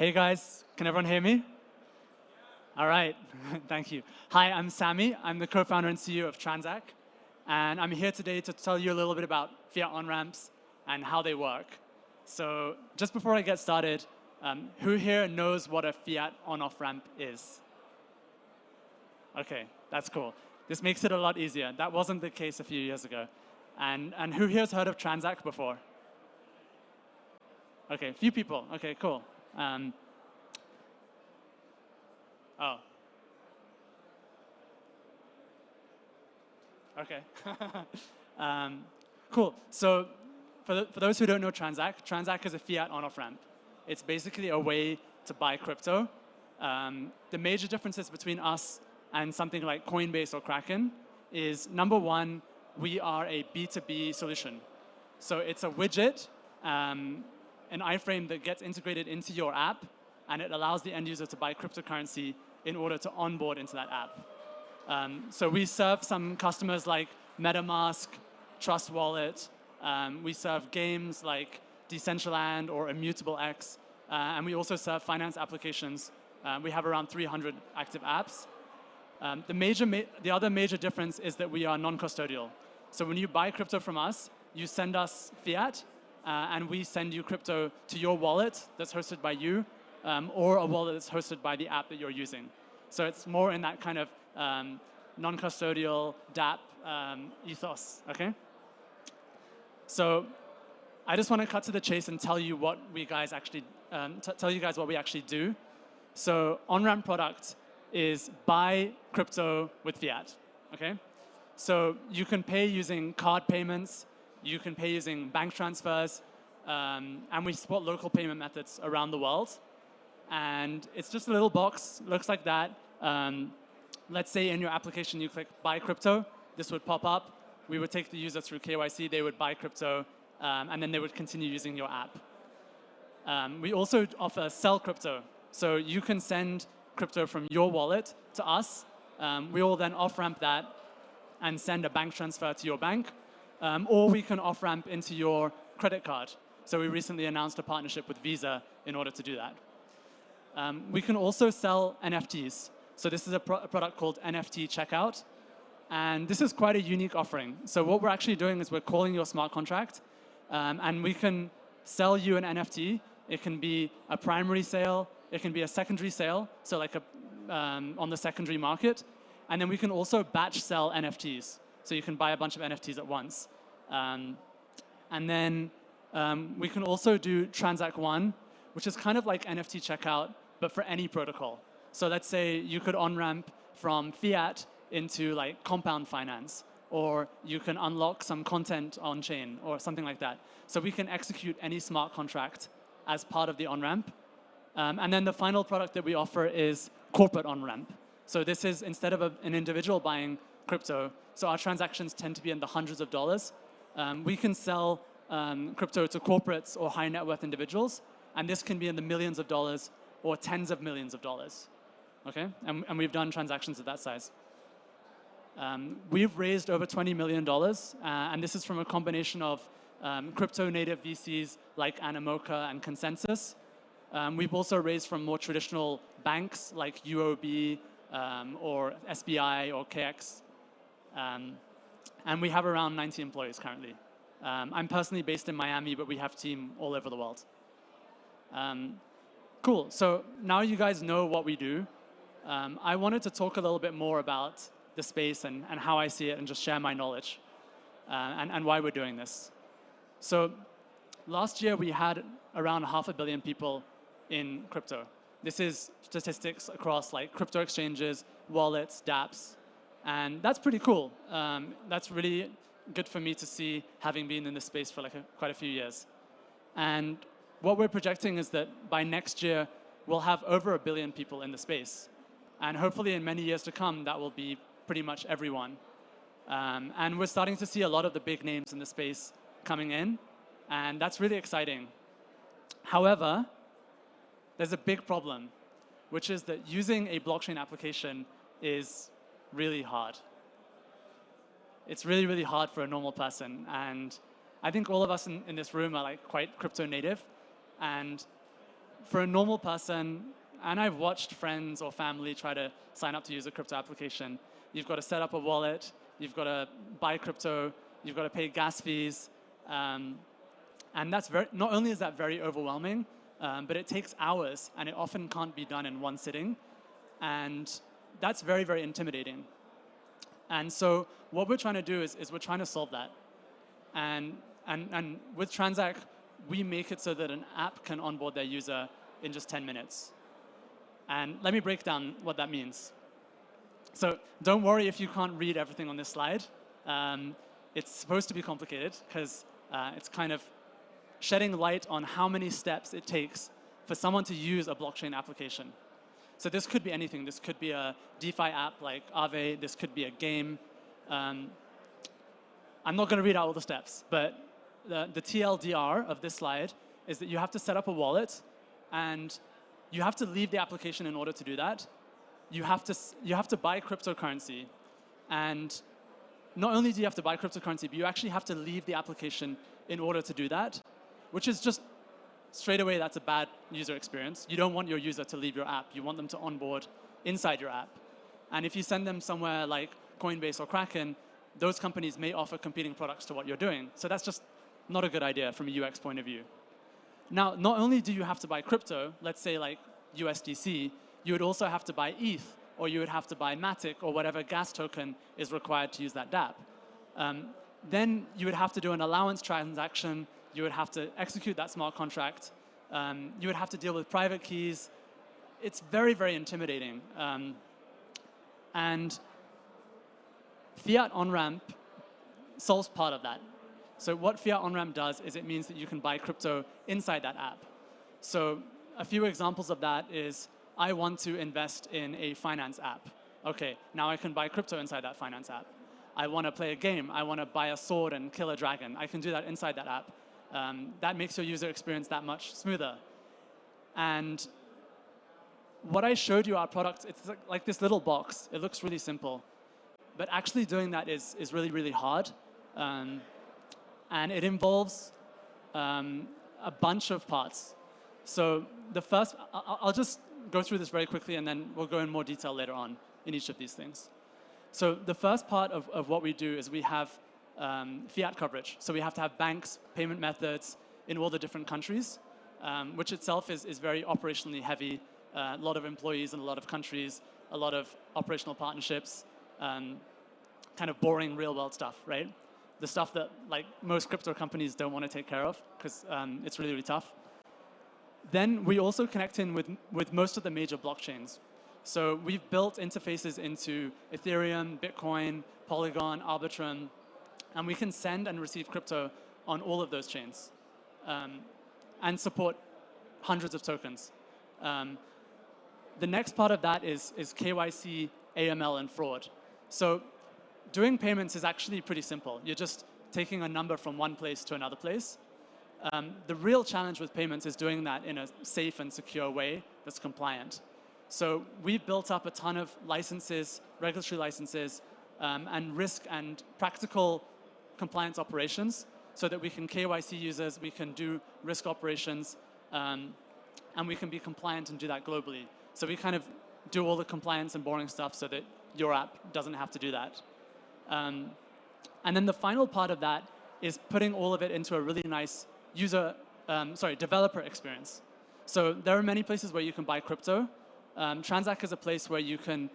Hey guys, can everyone hear me? All right, thank you. Hi, I'm Sami. I'm the co-founder and CEO of Transak, and I'm here today to tell you a little bit about fiat on-ramps and how they work. So just before I get started, who here knows what a fiat on-off ramp is? Okay, that's cool. This makes it a lot easier. That wasn't the case a few years ago. And who here has heard of Transak before? Okay, a few people. Okay, cool. Oh. Okay. Cool. So for those who don't know Transak is a fiat on-off ramp. It's basically a way to buy crypto. The major differences between us and something like Coinbase or Kraken is, number one, we are a B2B solution. So it's a widget, an iframe that gets integrated into your app, and it allows the end user to buy cryptocurrency in order to onboard into that app. So we serve some customers like MetaMask, Trust Wallet. We serve games like Decentraland or Immutable X. And we also serve finance applications. We have around 300 active apps. The other major difference is that we are non-custodial. So when you buy crypto from us, you send us fiat, and we send you crypto to your wallet that's hosted by you, or a wallet that's hosted by the app that you're using. So it's more in that kind of non-custodial dApp ethos, okay? So I just want to cut to the chase and tell you what we guys actually, tell you guys what we actually do. So on-ramp product is buy crypto with fiat, okay? So you can pay using card payments, you can pay using bank transfers, and we support local payment methods around the world. And it's just a little box, looks like that. Let's say in your application you click buy crypto, this would pop up. We would take the user through KYC, they would buy crypto, and then they would continue using your app. We also offer sell crypto. So you can send crypto from your wallet to us. We will then off-ramp that and send a bank transfer to your bank. Or we can off-ramp into your credit card. So we recently announced a partnership with Visa in order to do that. We can also sell NFTs. So this is a product called NFT Checkout. And this is quite a unique offering. So what we're actually doing is we're calling your smart contract, and we can sell you an NFT. It can be a primary sale. It can be a secondary sale, so like on the secondary market. And then we can also batch sell NFTs. So you can buy a bunch of NFTs at once. And then we can also do Transak One, which is kind of like NFT Checkout, but for any protocol. So let's say you could on-ramp from fiat into like compound finance, or you can unlock some content on-chain or something like that. So we can execute any smart contract as part of the on-ramp. And then the final product that we offer is corporate on-ramp. So this is instead of an individual buying crypto, so our transactions tend to be in the hundreds of dollars. We can sell crypto to corporates or high net worth individuals, and this can be in the millions of dollars or tens of millions of dollars, okay? And we've done transactions of that size. We've raised over $20 million, and this is from a combination of crypto-native VCs like Animoca and Consensus. We've also raised from more traditional banks like UOB or SBI or KX. And we have around 90 employees currently. I'm personally based in Miami, but we have a team all over the world. Cool, so now you guys know what we do. I wanted to talk a little bit more about the space and how I see it and just share my knowledge and why we're doing this. So last year we had around 500 million people in crypto. This is statistics across like crypto exchanges, wallets, dApps, and that's pretty cool. That's really good for me to see, having been in this space for like quite a few years. And what we're projecting is that by next year, we'll have over 1 billion people in the space. And hopefully in many years to come, that will be pretty much everyone. And we're starting to see a lot of the big names in the space coming in, and that's really exciting. However, there's a big problem, which is that using a blockchain application is really hard. It's really, really hard for a normal person. And I think all of us in this room are like quite crypto native. And for a normal person, and I've watched friends or family try to sign up to use a crypto application, you've got to set up a wallet, you've got to buy crypto, you've got to pay gas fees, and that's not only is that very overwhelming, but it takes hours, and it often can't be done in one sitting, and that's very, very intimidating. And so what we're trying to do is we're trying to solve that. And with Transak, we make it so that an app can onboard their user in just 10 minutes. And let me break down what that means. So don't worry if you can't read everything on this slide. It's supposed to be complicated because it's kind of shedding light on how many steps it takes for someone to use a blockchain application. So this could be anything. This could be a DeFi app like Aave. This could be a game. I'm not going to read out all the steps, but the TLDR of this slide is that you have to set up a wallet, and you have to leave the application in order to do that. You have to buy cryptocurrency, and not only do you have to buy cryptocurrency, but you actually have to leave the application in order to do that, which is just straight away, that's a bad user experience. You don't want your user to leave your app. You want them to onboard inside your app. And if you send them somewhere like Coinbase or Kraken, those companies may offer competing products to what you're doing. So that's just not a good idea from a UX point of view. Now, not only do you have to buy crypto, let's say like USDC, you would also have to buy ETH, or you would have to buy Matic, or whatever gas token is required to use that dApp. Then you would have to do an allowance transaction. You would have to execute that smart contract. You would have to deal with private keys. It's very, very intimidating. And Fiat on-ramp solves part of that. So what Fiat on-ramp does is it means that you can buy crypto inside that app. So a few examples of that is, I want to invest in a finance app. Okay, now I can buy crypto inside that finance app. I want to play a game. I want to buy a sword and kill a dragon. I can do that inside that app. That makes your user experience that much smoother. And what I showed you, our product, it's like this little box. It looks really simple. But actually doing that is really, really hard. And it involves a bunch of parts. So the first, I'll just go through this very quickly, and then we'll go in more detail later on in each of these things. So the first part of what we do is we have fiat coverage. So we have to have banks, payment methods in all the different countries, which itself is very operationally heavy. A lot of employees in a lot of countries, a lot of operational partnerships, kind of boring real-world stuff, right? The stuff that like most crypto companies don't want to take care of because it's really, really tough. Then we also connect in with most of the major blockchains. So we've built interfaces into Ethereum, Bitcoin, Polygon, Arbitrum, and we can send and receive crypto on all of those chains and support hundreds of tokens. The next part of that is KYC, AML, and fraud. So doing payments is actually pretty simple. You're just taking a number from one place to another place. The real challenge with payments is doing that in a safe and secure way that's compliant. So we've built up a ton of licenses, regulatory licenses, and risk and practical compliance operations so that we can KYC users, we can do risk operations, and we can be compliant and do that globally. So we kind of do all the compliance and boring stuff so that your app doesn't have to do that. And then the final part of that is putting all of it into a really nice developer experience. So there are many places where you can buy crypto. Transak is a place where you can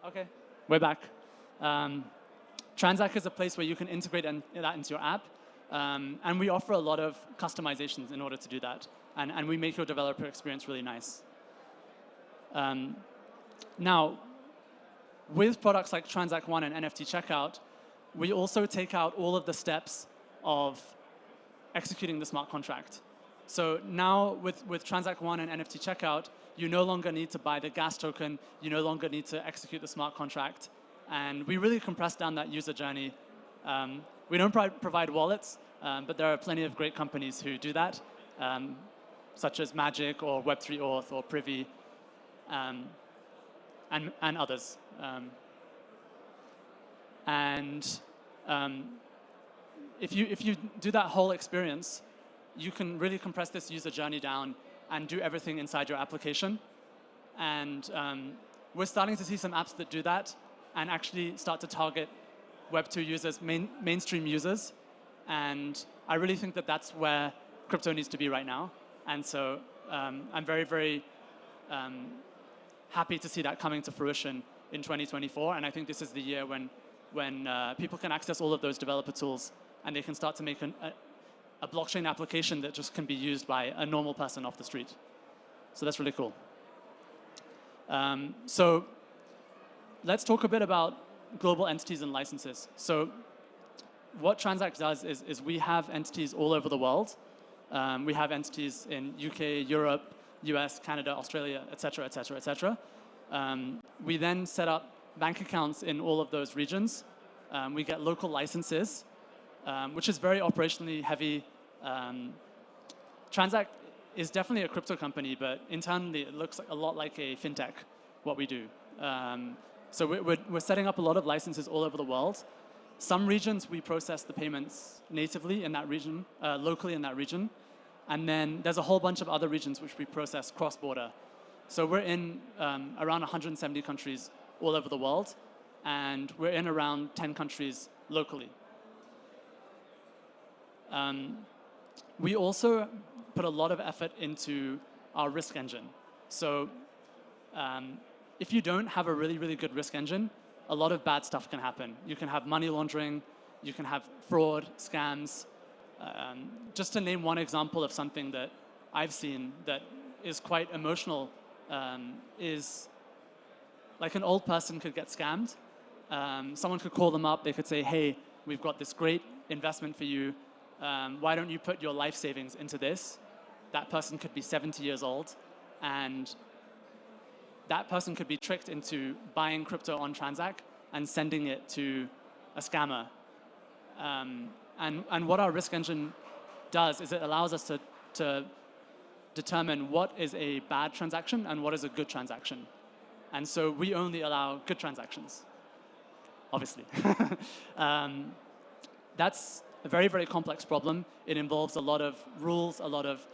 okay, we're back. Transak is a place where you can integrate that into your app. And we offer a lot of customizations in order to do that. And we make your developer experience really nice. Now, with products like Transak One and NFT Checkout, we also take out all of the steps of executing the smart contract. So now with Transak One and NFT Checkout, you no longer need to buy the gas token, you no longer need to execute the smart contract, and we really compress down that user journey. We don't provide wallets, but there are plenty of great companies who do that, such as Magic or Web3 Auth or Privy, and others. if you do that whole experience, you can really compress this user journey down and do everything inside your application. And we're starting to see some apps that do that and actually start to target Web2 users, mainstream users. And I really think that that's where crypto needs to be right now. And so I'm very, very happy to see that coming to fruition in 2024. And I think this is the year when people can access all of those developer tools and they can start to make a blockchain application that just can be used by a normal person off the street. So that's really cool. So let's talk a bit about global entities and licenses. So what Transak does is we have entities all over the world. We have entities in UK, Europe, US, Canada, Australia, et cetera, et cetera, et cetera. We then set up bank accounts in all of those regions. We get local licenses, which is very operationally heavy. Transak is definitely a crypto company, but internally it looks a lot like a fintech, what we do. So we're setting up a lot of licenses all over the world. Some regions we process the payments natively in that region, locally in that region. And then there's a whole bunch of other regions which we process cross-border. So we're in around 170 countries all over the world, and we're in around 10 countries locally. We also put a lot of effort into our risk engine. So if you don't have a really, really good risk engine, a lot of bad stuff can happen. You can have money laundering, you can have fraud, scams. Just to name one example of something that I've seen that is quite emotional, is like an old person could get scammed. Someone could call them up, they could say, hey, we've got this great investment for you. Why don't you put your life savings into this? That person could be 70 years old, and that person could be tricked into buying crypto on Transak and sending it to a scammer. And what our risk engine does is it allows us to determine what is a bad transaction and what is a good transaction. And so we only allow good transactions, obviously. That's a very, very complex problem. It involves a lot of rules, a lot of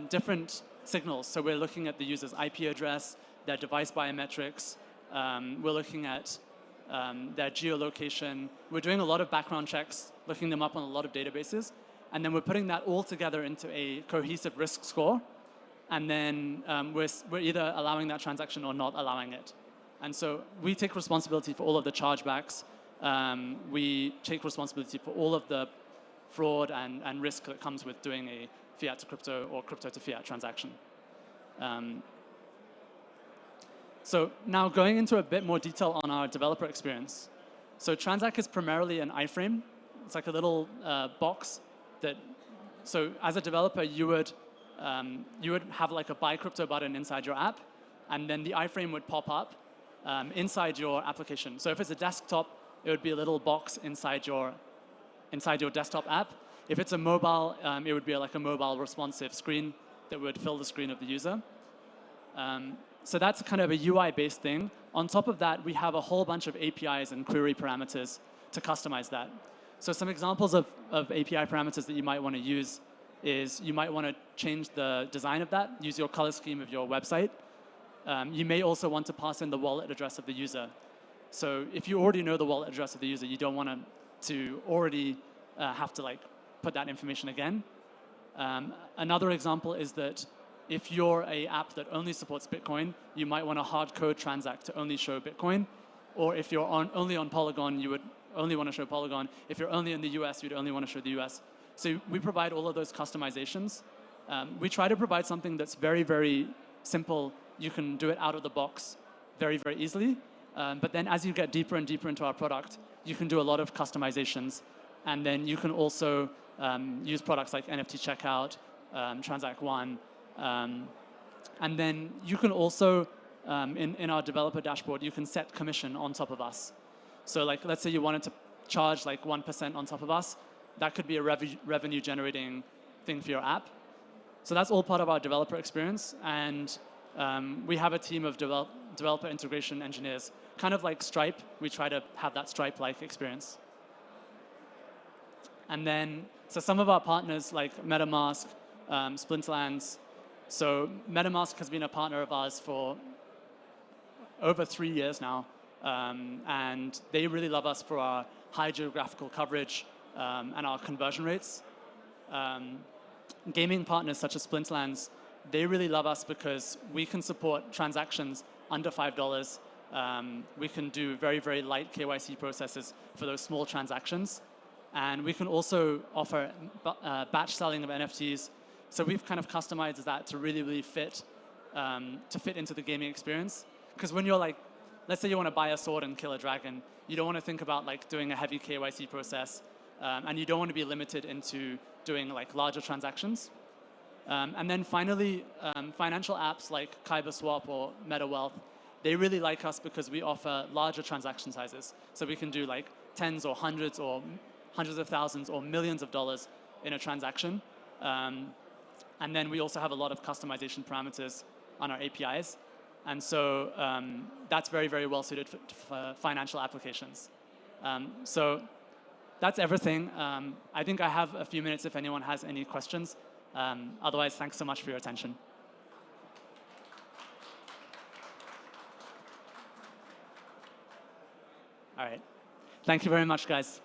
different signals. So we're looking at the user's IP address, their device biometrics. We're looking at their geolocation. We're doing a lot of background checks, looking them up on a lot of databases. And then we're putting that all together into a cohesive risk score. And then we're either allowing that transaction or not allowing it. And so we take responsibility for all of the chargebacks. We take responsibility for all of the fraud and risk that comes with doing a fiat to crypto or crypto to fiat transaction. So now going into a bit more detail on our developer experience. So Transak is primarily an iframe. It's like a little box that, so as a developer, you would have like a buy crypto button inside your app, and then the iframe would pop up inside your application. So if it's a desktop, it would be a little box inside your desktop app. If it's a mobile, it would be like a mobile responsive screen that would fill the screen of the user. So that's kind of a UI-based thing. On top of that, we have a whole bunch of APIs and query parameters to customize that. So some examples of API parameters that you might want to use is you might want to change the design of that, use your color scheme of your website. You may also want to pass in the wallet address of the user. So if you already know the wallet address of the user, you don't want to already have to like put that information again. Another example is that if you're an app that only supports Bitcoin, you might want to hard code Transak to only show Bitcoin. Or if you're only on Polygon, you would only want to show Polygon. If you're only in the US, you'd only want to show the US. So we provide all of those customizations. We try to provide something that's very, very simple. You can do it out of the box very, very easily. But then as you get deeper and deeper into our product, you can do a lot of customizations. And then you can also use products like NFT Checkout, Transak One. And then you can also, in our developer dashboard, you can set commission on top of us. So like, let's say you wanted to charge like 1% on top of us. That could be a revenue generating thing for your app. So that's all part of our developer experience. And we have a team of developer integration engineers, kind of like Stripe. We try to have that Stripe-like experience. And then, so some of our partners like MetaMask, Splinterlands. So MetaMask has been a partner of ours for over 3 years now. And they really love us for our high geographical coverage and our conversion rates. Gaming partners such as Splinterlands, they really love us because we can support transactions under $5. We can do very, very light KYC processes for those small transactions. And we can also offer batch selling of NFTs. So we've kind of customized that to really, really fit into the gaming experience. Because when you're like, let's say you want to buy a sword and kill a dragon, you don't want to think about like doing a heavy KYC process, and you don't want to be limited into doing like larger transactions. And then finally, financial apps like Kyber Swap or MetaWealth, they really like us because we offer larger transaction sizes. So we can do like tens or hundreds of thousands or millions of dollars in a transaction. And then we also have a lot of customization parameters on our APIs. And so that's very, very well suited for financial applications. So that's everything. I think I have a few minutes if anyone has any questions. Otherwise, thanks so much for your attention. All right. Thank you very much, guys.